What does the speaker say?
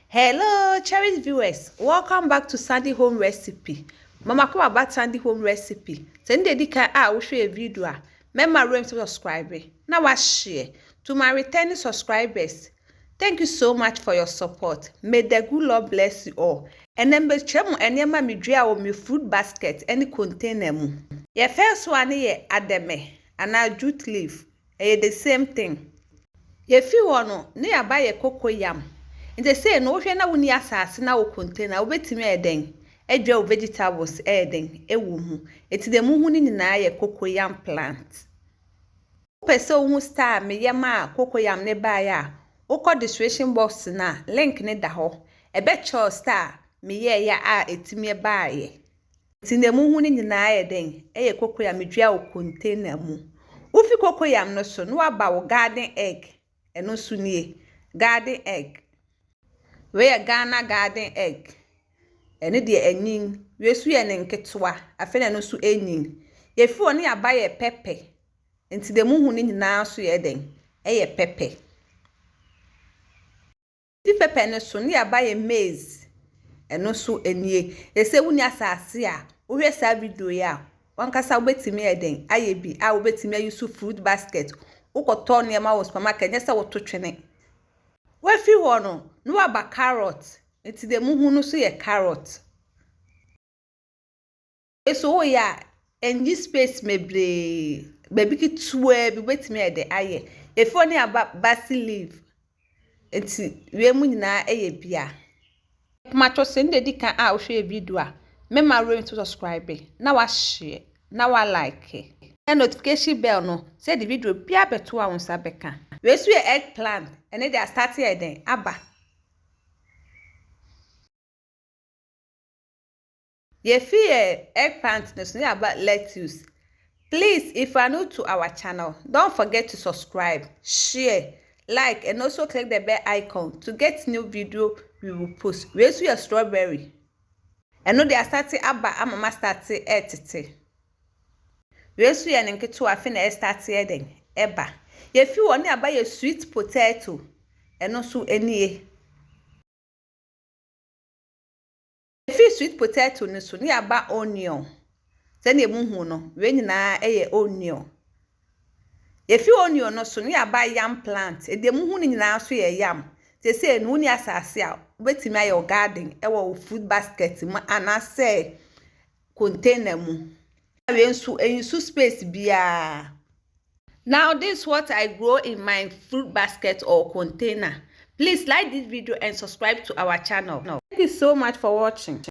Hello, cherished viewers. Welcome back to Sandy Home Recipe. Mama come about Sandy Home Recipe. Send the dika we show a video. Remember to subscribe. Now I share to my returning subscribers. Thank you so much for your support. May the good Lord bless you all. And then be chemo and yama mi dria o mi fruit basket any container mu. Your first one ye ademe and a jute leaf. The same thing. Ye feel one ne buy a cocoyam. Nti say no hwe na woni asase na wo container obetimi eden edwa vegetables eden ewu hu eti de mu hu ni nyina ye cocoyam plant pese hu star me ye ma cocoyam ne ba ya ukọ description box na link ne da ho ebe cho star me ye ya a etimi ba ye eti de mu hu ni nyina eden eye cocoyam dua wo container mu ufi cocoyam no so no aba wo garden egg eno so nie garden egg we a Ghana garden egg. Ene de enyin. We su ye ne nketwa. Afe na no su enyin. Ye fi oni aba ye pepper. Enti de muhu ni nyina so ye den. Ye pepper. Di pepper ne so ni aba ye maize. Eno so enie. Ye se wuni asase a. Wo hwe sa video ya. Wankasa obetimi eden. Aye bi a obetimi use fruit basket. Ukoto niema wo supermarket nyesa wo to twene. We fi wono no aba carrot enti de muhu no so ye carrot eso ya enji space mebre baby ki tuwe bi wetimi e de aye efo ni aba basil leaf enti we mu nyina eye bia macho se nde dika a wo hwe video a mema to subscribe na wa share na wa like and notification bell no say the video bia beto a wonsa beka we su ye eggplant and they are starting eden aba ye fear eggplant no so about lettuce. Please, if you are new to our channel, don't forget to subscribe, share, like, and also click the bell icon to get new video we will post. We also your strawberry. And no they are starting aba mama starting etete. We also your nketu afi na starting den eba. Ye fi woni aba your sweet potato. And also enie. Sweet potato ni so ni aba onion tene emuhu no we nyina eye onion ye fi onion no so ni aba yam plant e de muhu ni nyina so ye yam te say no ni asase a obetimi aye garden e wo food basket mu anase container mu we ensu space bia. Now this is what I grow in my fruit basket or container. Please like this video and subscribe to our channel. Thank you so much for watching.